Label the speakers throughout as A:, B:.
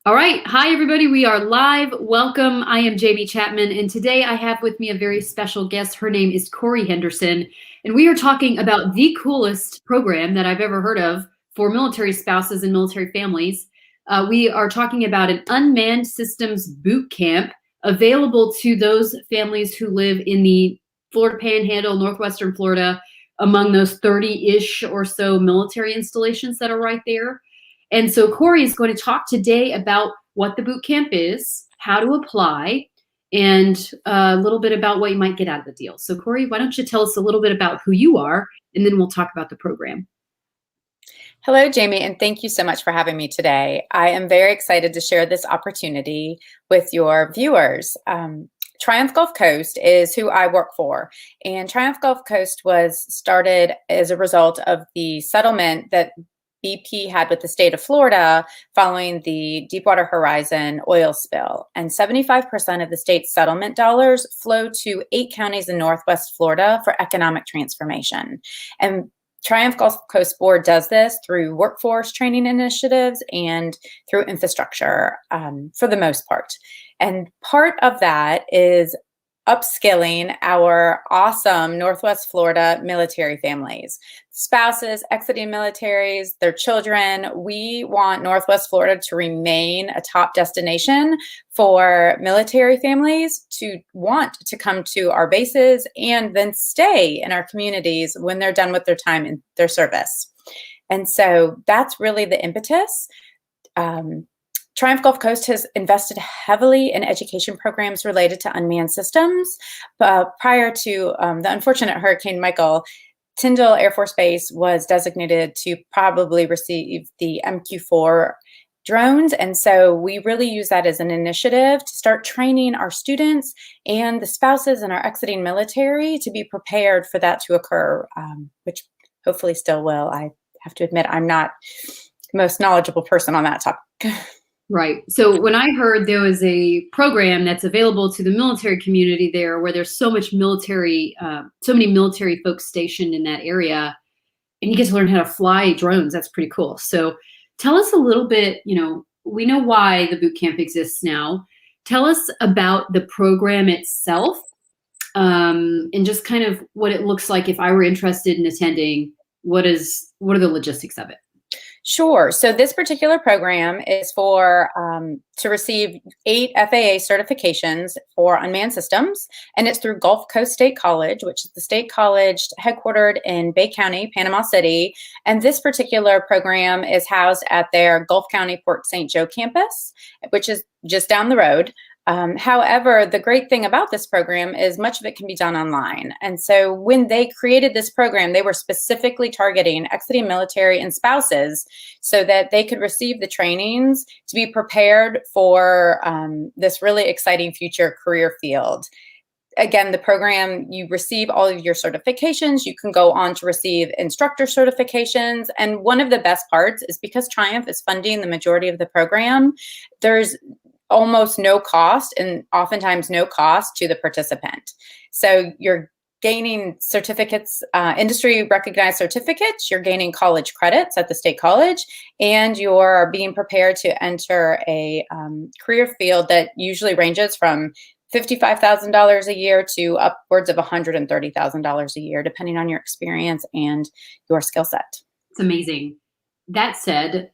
A: All right. Hi, everybody. We are live. Welcome. I am Jamie Chapman, and today I have with me a very special guest. Her name is Cori Henderson, and we are talking about the coolest program that I've ever heard of for military spouses and military families. We are talking about an unmanned systems boot camp available to those families who live in the Florida Panhandle, northwestern Florida, among those 30-ish or so military installations that are right there. And so Cori is going to talk today about what the boot camp is, how to apply, and a little bit about what you might get out of the deal. So Cori, why don't you tell us a little bit about who you are, and then we'll talk about the program.
B: Hello, Jamie, and thank you so much for having me today. I am very excited to share this opportunity with your viewers. Triumph Gulf Coast is who I work for, and Triumph Gulf Coast was started as a result of the settlement that BP had with the state of Florida following the Deepwater Horizon oil spill. And 75% of the state's settlement dollars flow to 8 counties in Northwest Florida for economic transformation. And Triumph Gulf Coast Board does this through workforce training initiatives and through infrastructure for the most part. And part of that is upskilling our awesome Northwest Florida military families, spouses, exiting militaries, their children. We want Northwest Florida to remain a top destination for military families to want to come to our bases and then stay in our communities when they're done with their time in their service. And so that's really the impetus. Triumph Gulf Coast has invested heavily in education programs related to unmanned systems. Prior to the unfortunate Hurricane Michael, Tyndall Air Force Base was designated to probably receive the MQ-4 drones. And so we really use that as an initiative to start training our students and the spouses in our exiting military to be prepared for that to occur, which hopefully still will. I have to admit, I'm not the most knowledgeable person on that topic.
A: Right. So when I heard there was a program that's available to the military community there, where there's so much military, so many military folks stationed in that area, and you get to learn how to fly drones, that's pretty cool. So tell us a little bit, we know why the boot camp exists now. Tell us about the program itself, and just kind of what it looks like if I were interested in attending. What are the logistics of it?
B: Sure. So this particular program is for to receive 8 FAA certifications for unmanned systems, and it's through Gulf Coast State College, which is the state college headquartered in Bay County, Panama City. And this particular program is housed at their Gulf County Port St. Joe campus, which is just down the road. However, the great thing about this program is much of it can be done online. And so when they created this program, they were specifically targeting exiting military and spouses so that they could receive the trainings to be prepared for this really exciting future career field. Again, the program, you receive all of your certifications. You can go on to receive instructor certifications. And one of the best parts is because Triumph is funding the majority of the program, there's almost no cost and oftentimes no cost to the participant. So you're gaining certificates, industry recognized certificates, you're gaining college credits at the state college, and you're being prepared to enter a career field that usually ranges from $55,000 a year to upwards of $130,000 a year, depending on your experience and your skill set.
A: It's amazing. That said,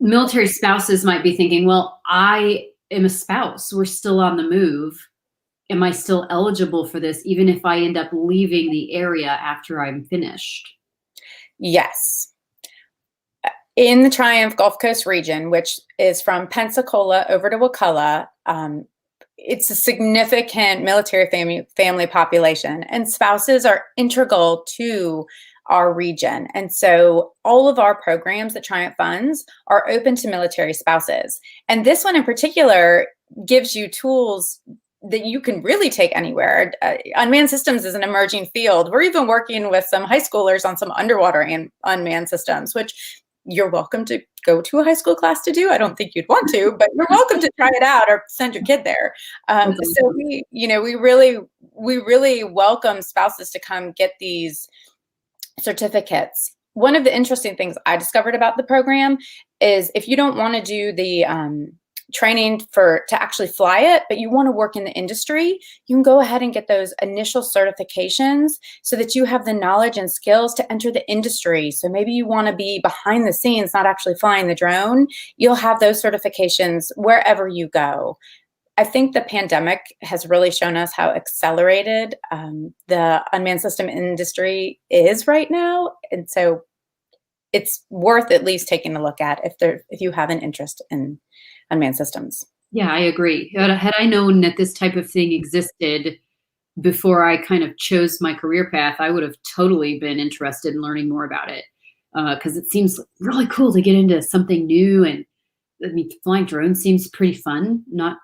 A: military spouses might be thinking, well, I am a spouse. We're still on the move. Am I still eligible for this, even if I end up leaving the area after I'm finished?
B: Yes. In the Triumph Gulf Coast region, which is from Pensacola over to Wakulla, it's a significant military family population, and spouses are integral to our region. And so all of our programs that Triumph funds are open to military spouses. And this one in particular gives you tools that you can really take anywhere. Unmanned systems is an emerging field. We're even working with some high schoolers on some underwater and unmanned systems, which you're welcome to go to a high school class to do. I don't think you'd want to, but you're welcome to try it out or send your kid there. So we really welcome spouses to come get these certificates. one of the interesting things I discovered about the program is if you don't want to do the training to actually fly it, but you want to work in the industry, you can go ahead and get those initial certifications so that you have the knowledge and skills to enter the industry. So maybe you want to be behind the scenes, not actually flying the drone. You'll have those certifications wherever you go. I think the pandemic has really shown us how accelerated the unmanned system industry is right now. And so it's worth at least taking a look at if you have an interest in unmanned systems.
A: Yeah, I agree. Had I known that this type of thing existed before I kind of chose my career path, I would have totally been interested in learning more about it, because it seems really cool to get into something new. And I mean, flying drones seems pretty fun. Not,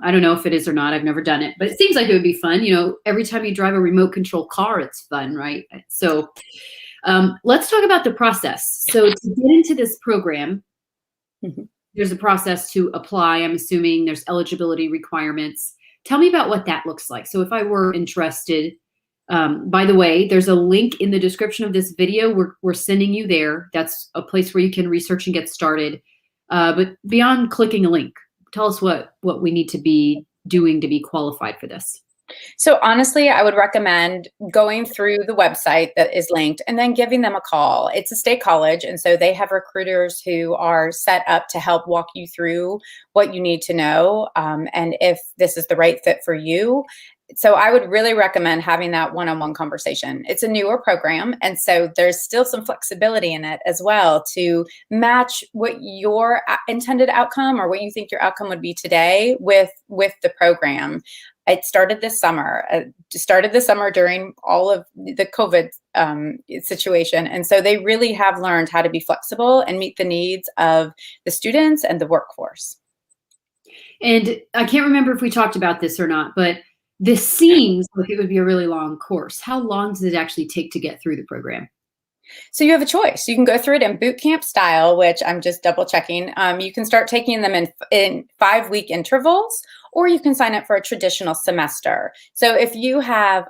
A: I don't know if it is or not. I've never done it, but it seems like it would be fun. Every time you drive a remote control car, it's fun, right? So let's talk about the process. So to get into this program, there's a process to apply. I'm assuming there's eligibility requirements. Tell me about what that looks like. So if I were interested, by the way, there's a link in the description of this video. We're sending you there. That's a place where you can research and get started. But beyond clicking a link, tell us what we need to be doing to be qualified for this.
B: So honestly, I would recommend going through the website that is linked and then giving them a call. It's a state college, and so they have recruiters who are set up to help walk you through what you need to know, and if this is the right fit for you. So I would really recommend having that one-on-one conversation. It's a newer program, and so there's still some flexibility in it as well to match what your intended outcome or what you think your outcome would be today with the program. It started this summer. During all of the COVID situation. And so they really have learned how to be flexible and meet the needs of the students and the workforce.
A: And I can't remember if we talked about this or not, but this seems like it would be a really long course. How long does it actually take to get through the program?
B: So you have a choice. You can go through it in boot camp style, which I'm just double checking. You can start taking them in 5-week intervals, or you can sign up for a traditional semester. So if you have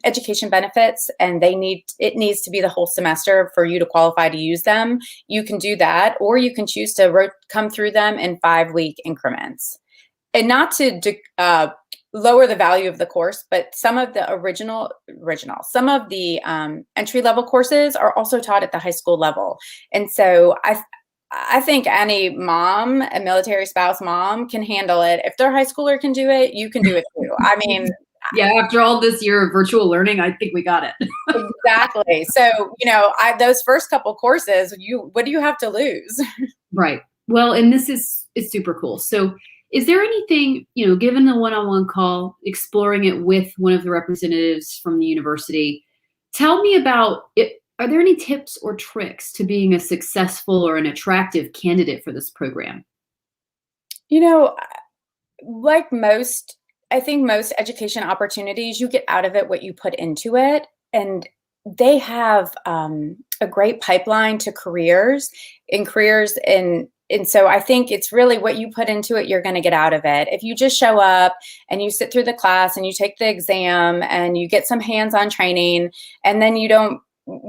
B: education benefits and it needs to be the whole semester for you to qualify to use them, you can do that, or you can choose to come through them in 5-week increments. And not to lower the value of the course, but some of the some of the entry-level courses are also taught at the high school level. And so I think any mom, a military spouse mom, can handle it. If their high schooler can do it, you can do it too. I mean,
A: yeah, after all this year of virtual learning, I think we got it.
B: Exactly. So, those first couple courses, what do you have to lose?
A: Right. Well, and it's super cool. So is there anything, given the one-on-one call, exploring it with one of the representatives from the university, tell me about it. Are there any tips or tricks to being a successful or an attractive candidate for this program?
B: Like I think most education opportunities, you get out of it what you put into it. And they have a great pipeline to careers. And so I think it's really what you put into it, you're going to get out of it. If you just show up and you sit through the class and you take the exam and you get some hands-on training, and then you don't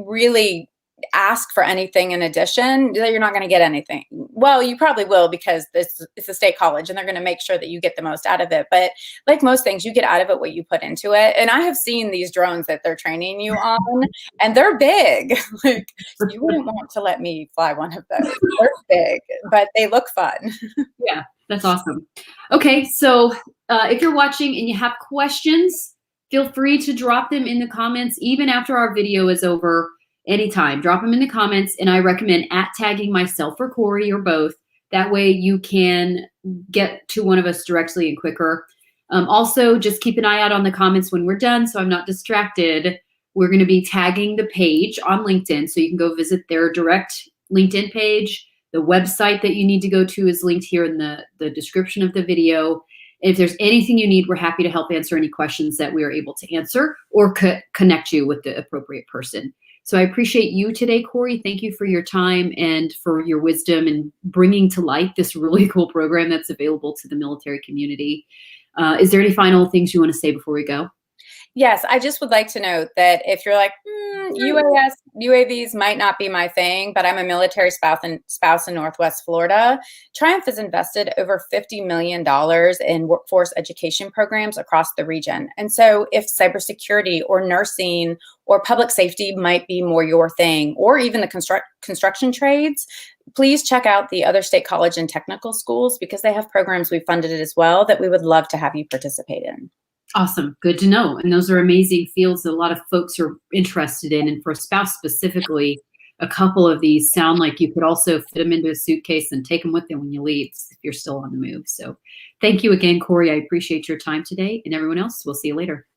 B: really ask for anything in addition, you're not going to get anything. Well, you probably will, because it's a state college and they're going to make sure that you get the most out of it. But like most things, you get out of it what you put into it. And I have seen these drones that they're training you on, and they're big. Like, you wouldn't want to let me fly one of those. They're big, but they look fun.
A: Yeah, that's awesome. Okay, so if you're watching and you have questions, feel free to drop them in the comments, even after our video is over. Anytime, drop them in the comments, and I recommend @tagging myself or Cori or both. That way you can get to one of us directly and quicker. Also, just keep an eye out on the comments when we're done so I'm not distracted. We're going to be tagging the page on LinkedIn, so you can go visit their direct LinkedIn page. The website that you need to go to is linked here in the description of the video. And if there's anything you need, we're happy to help answer any questions that we are able to answer, or connect you with the appropriate person. So I appreciate you today, Cori. Thank you for your time and for your wisdom and bringing to light this really cool program that's available to the military community. Is there any final things you want to say before we go?
B: Yes, I just would like to note that if you're like, UAS, UAVs might not be my thing, but I'm a military spouse in Northwest Florida. Triumph has invested over $50 million in workforce education programs across the region. And so if cybersecurity or nursing or public safety might be more your thing, or even the construction trades, please check out the other state college and technical schools because they have programs we funded as well that we would love to have you participate in.
A: Awesome. Good to know. And those are amazing fields that a lot of folks are interested in. And for a spouse specifically, a couple of these sound like you could also fit them into a suitcase and take them with you when you leave if you're still on the move. So thank you again, Cori. I appreciate your time today. And everyone else, we'll see you later.